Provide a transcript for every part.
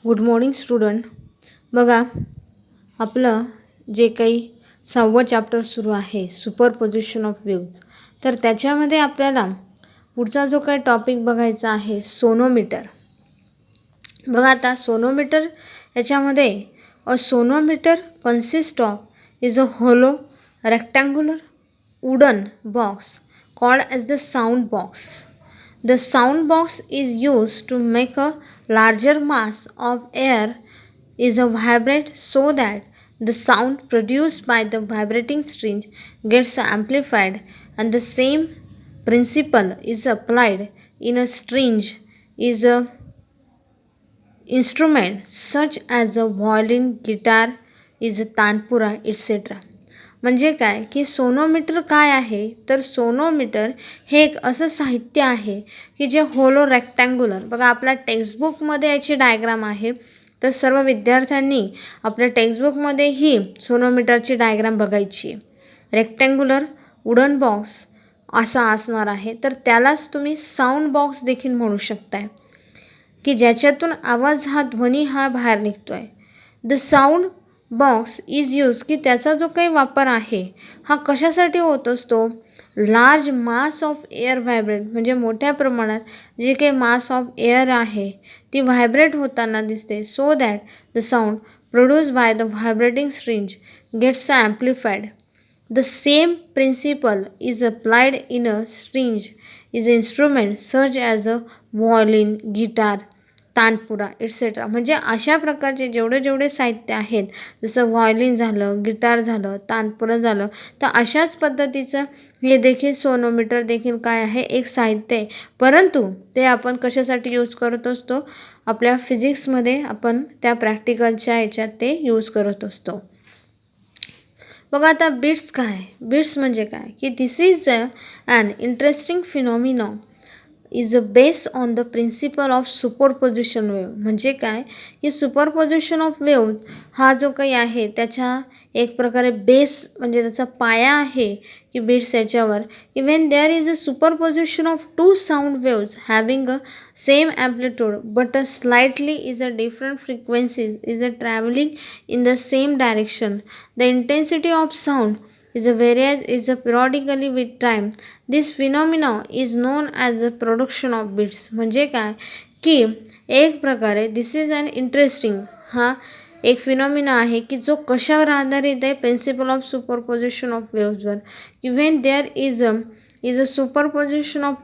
Good morning student. बघा, आपलं जे काही 6वं चॅप्टर सुरू आहे सुपरपोजिशन ऑफ वेव्ज, तर त्याच्यामध्ये आपल्याला पुढचा जो काही टॉपिक बघायचा आहे सोनोमीटर. बघा, आता सोनोमीटर याच्यामध्ये uh sonometer consist of is a hollow rectangular wooden box called as the sound box. The sound box is used to make a larger mass of air is a vibrate so that the sound produced by the vibrating string gets amplified, and the same principle is applied in a string is a instrument such as a violin, guitar, is a tanpura, etc. म्हणजे काय की sonometer काय आहे, तर sonometer हे एक असं साहित्य आहे की जे होलो रेक्टँग्युलर, बघा आपल्या टेक्स्टबुकमध्ये याची डायग्राम आहे, तर सर्व विद्यार्थ्यांनी आपल्या टेक्स्टबुकमध्ये ही सोनोमीटरची डायग्राम बघायची आहे. रेक्टँग्युलर वुडन बॉक्स असा असणार आहे, तर त्यालाच तुम्ही साऊंड बॉक्स देखील म्हणू शकताय की ज्याच्यातून आवाज हा ध्वनी हा बाहेर निघतो आहे. The sound box is use की त्याचा जो काही वापर आहे हा कशासाठी होत असतो, large mass of air vibrate, म्हणजे मोठ्या प्रमाणात जे काही मास ऑफ एअर आहे ती व्हायब्रेट होताना दिसते, so that the sound produce by the vibrating string gets amplified. The same principle is applied in a string is instrument such as a violin, guitar, tanpura, etcetera. म्हणजे अशा प्रकारचे जेवढे साहित्य आहेत, जसं व्हायोलिन झालं, गिटार झालं, तानपुरा झालं, तर अशाच पद्धतीचं हे देखील सोनोमीटर देखील काय आहे, एक साहित्य आहे. परंतु ते आपण कशासाठी यूज करत असतो, आपल्या फिजिक्समध्ये आपण त्या प्रॅक्टिकलच्या ह्याच्यात ते यूज करत असतो. बघा, आता बीट्स काय, बीट्स म्हणजे काय की this is an interesting phenomena is a base on the principle of superposition wave. म्हणजे काय की सुपरपोजिशन ऑफ वेव्ह हा जो काही आहे त्याच्या एक प्रकारे बेस म्हणजे त्याचा पाया आहे की बीट्स याच्यावर even there is a superposition of two sound waves having a same amplitude but a slightly is a different frequencies is a travelling in the same direction. The intensity of sound is a varies is a periodically with time. This phenomena is known as the production of beats. म्हणजे काय की एक प्रकारे दिस is an interesting, हा एक phenomena आहे की जो कशावर आधारित आहे, प्रिन्सिपल ऑफ सुपरपोजिशन ऑफ वेव्हजवर. Even there is a superposition of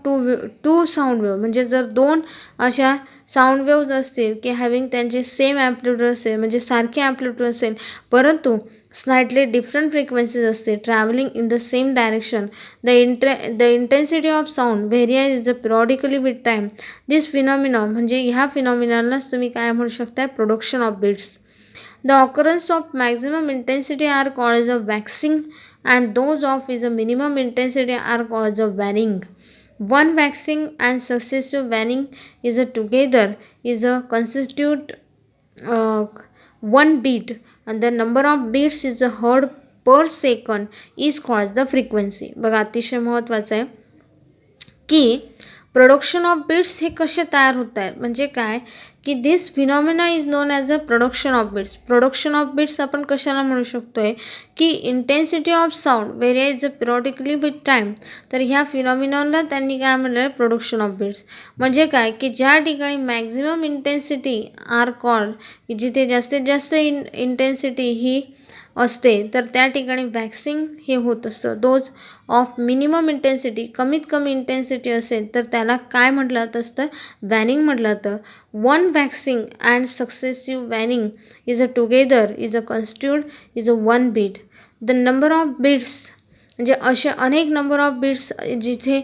two sound wave, म्हणजे जर दोन अशा साऊंड वेव्ज असतील की हॅविंग त्यांचे सेम ॲम्प्लिट्यूड असेल, म्हणजे सारखे ॲम्प्लिट्यूड असेल, परंतु स्लाइटली डिफरंट फ्रिक्वेन्सीज असते, travelling in the same direction. The intensity of sound varies is a periodically with time. This phenomena म्हणजे ह्या फिनॉमिनालाच तुम्ही काय म्हणू शकता, production of beats. The occurrence of maximum intensity are called as a waxing, and those of is a minimum intensity are called as a waning. One waxing and successive waning is a together is a constitute uh, one beat, and the number of beats is a heard per second is called the frequency. बघा, अतिशय महत्त्वाचं आहे की production of beats हे कसे तयार होत आहेत, म्हणजे काय की this phenomena is known as a production of beats. Production of beats आपण कशाला म्हणू शकतोय की intensity of sound varies periodically with time. तर ह्या फिनॉमिनाला त्यांनी काय म्हणलं, प्रोडक्शन ऑफ बीट्स. म्हणजे काय की ज्या ठिकाणी मॅक्झिमम इंटेन्सिटी आर कॉल्ड की जिथे जास्तीत जास्त इंटेन्सिटी ही असते, तर त्या ठिकाणी वॅक्सिंग हे होत असतं. दोज ऑफ मिनिमम इंटेन्सिटी, कमीत कमी इंटेन्सिटी असेल तर त्याला काय म्हटलं जात असतं, वॅनिंग म्हटलं जातं. One waxing and successive waning is a together is a constitute is a one beat. The number of beats म्हणजे असे अनेक नंबर ऑफ बीट्स जिथे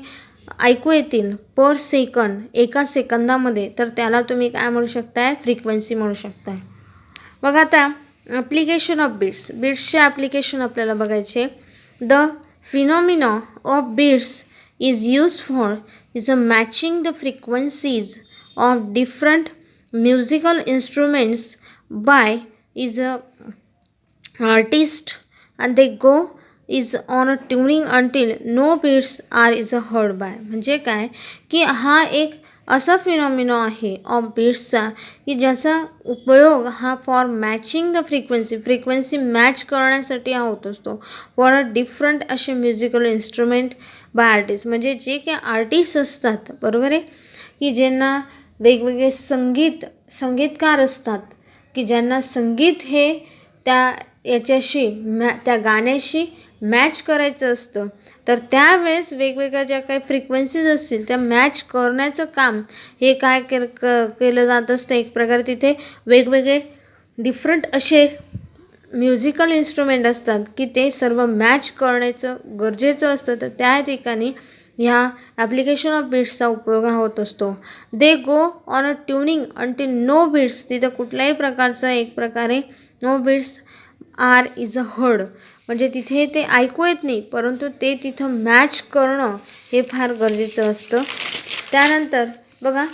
ऐकू येतील पर सेकंद, एका सेकंदामध्ये, तर त्याला तुम्ही काय म्हणू शकताय, फ्रिक्वेन्सी म्हणू शकताय. बघा, आता ॲप्लिकेशन ऑफ बीट्स, बीट्सचे ॲप्लिकेशन आपल्याला बघायचे. The phenomena of beats is used for is a matching the frequencies of different musical instruments by is a artist, and they go is on a tuning until no beats are is a heard by. म्हणजे काय की हा एक असा phenomena आहे of बीट्सचा की ज्याचा उपयोग हा for matching the frequency match करण्यासाठी हा होत असतो फॉर अ डिफरंट असे म्युझिकल इन्स्ट्रुमेंट बाय आर्टिस्ट. म्हणजे जे काही आर्टिस्ट असतात बरोबर आहे की ज्यांना वेगवेगळे संगीतकार असतात की ज्यांना संगीत हे त्या याच्याशी त्या गाण्याशी मॅच करायचं असतं, तर त्यावेळेस वेगवेगळ्या ज्या काही फ्रिक्वेन्सीज असतील त्या मॅच करण्याचं काम हे काय केलं जात असतं. एक प्रकारे तिथे वेगवेगळे डिफरंट असे म्युझिकल इन्स्ट्रुमेंट असतात की ते सर्व मॅच करण्याचं गरजेचं असतं. तर त्या ठिकाणी ह्या ॲप्लिकेशन ऑफ बीट्सचा उपयोग हा होत असतो. They go on a tuning until no beats, तिथं कुठल्याही प्रकारचं एक प्रकारे no beats are is a heard, म्हणजे तिथे ते ऐकू येत नाही परंतु ते तिथं मॅच करणं हे फार गरजेचं असतं. त्यानंतर बघा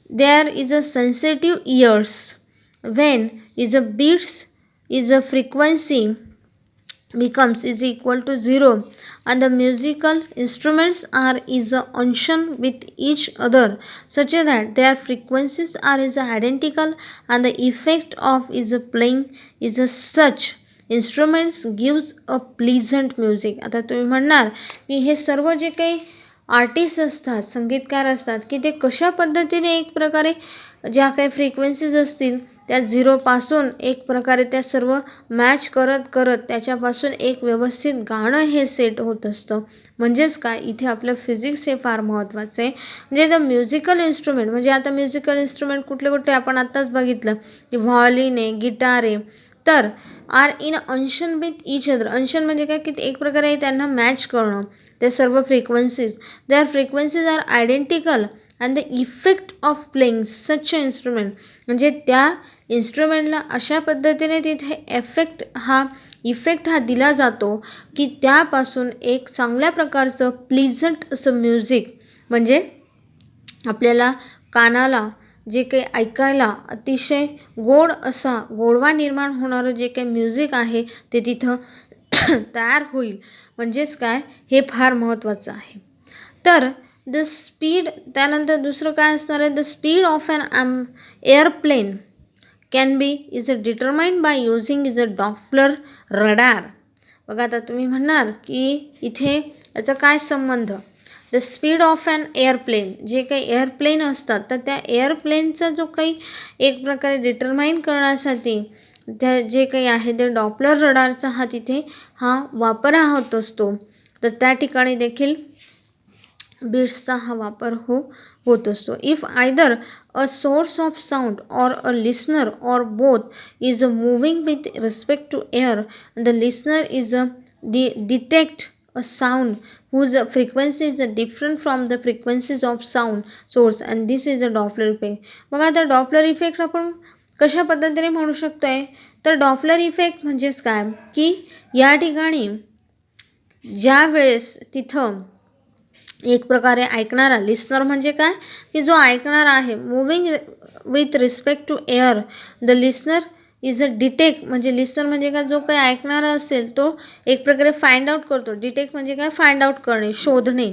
there is a sensitive ears when is a beats is a frequency becomes is equal to 0 and the musical instruments are is a unison with each other such that their frequencies are is identical and the effect of is a playing is a such instruments gives a pleasant music. आता तुम्ही म्हणणार की हे सर्व जे काही artist असतात संगीतकार असतात की ते कशा पद्धतीने एक प्रकारे ज्या काही फ्रिक्वेन्सीज असतील त्या झिरोपासून एक प्रकारे त्या सर्व मॅच करत करत त्याच्यापासून एक व्यवस्थित गाणं हे सेट होत असतं. म्हणजेच काय इथे आपलं फिजिक्स हे फार महत्त्वाचं आहे. म्हणजे द म्युझिकल इन्स्ट्रुमेंट म्हणजे आता म्युझिकल इन्स्ट्रुमेंट कुठले कुठले आपण आत्ताच बघितलं की व्हायोलिन आहे, गिटार आहे, तर are in Anshan with each other. Anshan म्हणजे काय की एक प्रकारे त्यांना मॅच करणं ते सर्व frequencies there frequencies are identical and the effect of playing such a instrument, म्हणजे त्या इन्स्ट्रुमेंटला अशा पद्धतीने तिथे इफेक्ट हा दिला जातो की त्यापासून एक चांगल्या प्रकारचं प्लीझंट असं म्युझिक, म्हणजे आपल्याला कानाला जे काही ऐकायला अतिशय गोडवा निर्माण होणारं जे काही म्युझिक आहे ते तिथं तयार होईल. म्हणजेच काय हे फार महत्त्वाचं आहे. तर द स्पीड, त्यानंतर दुसरं काय असणार आहे, the speed of an airplane can be is a determined by using is a Doppler radar. बघा आता तुम्ही म्हणणार की इथे याचा काय संबंध. The speed of an airplane, जे काही एअरप्लेन असतात तर त्या एअरप्लेनचा जो काही एक प्रकारे डिटरमाइन करण्यासाठी त्या जे काही आहे ते डॉप्लर रडारचा तिथे वापर होत असतो. तर त्या ठिकाणी देखील बीट्सचा वापर होत असतो. If either a source of sound or a listener or both is a moving with respect to air, the listener is a detect a sound whose frequency is different from the frequencies of sound source and this is a Doppler effect. मग आता Doppler effect आपण कशा पद्धतीने म्हणू शकतोय, तर Doppler effect म्हणजेच काय की या ठिकाणी ज्या वेळेस तिथं एक प्रकारे ऐकणारा लिसनर म्हणजे काय की जो ऐकणारा आहे moving with respect to air, the listener is a detect, म्हणजे लिसनर म्हणजे काय जो काही ऐकणारा असेल तो एक प्रकारे फाइंड आउट करतो. डिटेक्ट म्हणजे काय फाइंड आउट करणे, शोधणे.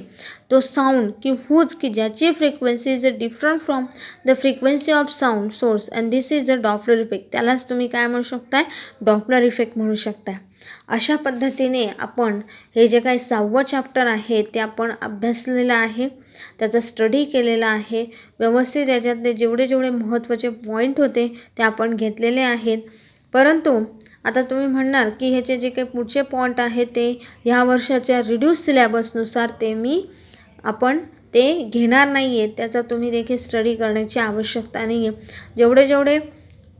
तो साऊंड की ज्याची frequency is a different from the frequency of sound source and this is a Doppler effect. त्यालाच तुम्ही काय म्हणू शकताय, डॉपलर इफेक्ट म्हणू शकताय. अशा पद्धतीने आपण हे जे काही 6वं चॅप्टर आहे ते आपण अभ्यासलेलं आहे, त्याचा स्टडी केलेला आहे व्यवस्थित. याच्यातले जेवढे महत्त्वाचे पॉईंट होते ते आपण घेतलेले आहेत. परंतु आता तुम्ही म्हणणार की ह्याचे जे काही पुढचे पॉईंट आहेत ते ह्या वर्षाच्या रिड्यूस सिलेबसनुसार आपण ते घेणार नाही आहेत, त्याचा तुम्ही देखील स्टडी करण्याची आवश्यकता नाही आहे. जेवढे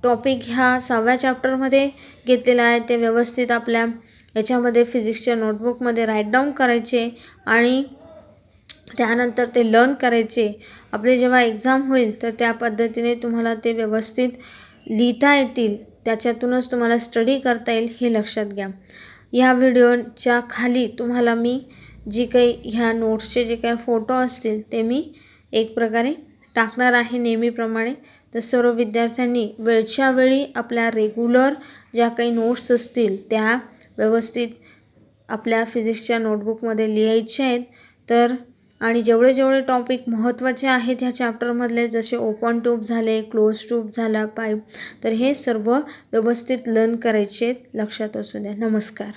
टॉपिक ह्या 6व्या चॅप्टरमध्ये घेतलेला आहे ते व्यवस्थित आपल्या याच्यामध्ये फिजिक्सच्या नोटबुकमध्ये राईट डाऊन करायचे आणि त्यानंतर ते लर्न करायचे. आपले जेव्हा एक्झाम होईल तर त्या पद्धतीने तुम्हाला ते व्यवस्थित लिहिता येतील, त्याच्यातूनच तुम्हाला स्टडी करता येईल हे लक्षात घ्या. ह्या व्हिडिओच्या खाली तुम्हाला मी जी काही ह्या नोट्सचे जे काही फोटो असतील ते मी एक प्रकारे टाकणार आहे नेहमीप्रमाणे. तर सर्व विद्यार्थ्यांनी वेळच्या वेळी आपल्या रेग्युलर ज्या काही नोट्स असतील त्या व्यवस्थित आपल्या फिजिक्सच्या नोटबुकमध्ये लिहायच्या आहेत. तर आणि जेवढे जेवढे टॉपिक महत्त्वाचे आहेत ह्या चॅप्टरमधले, जसे ओपन ट्यूब झाले, क्लोज ट्यूब झाला, पाईप, तर हे सर्व व्यवस्थित लर्न करायचे, लक्षात असू द्या. नमस्कार.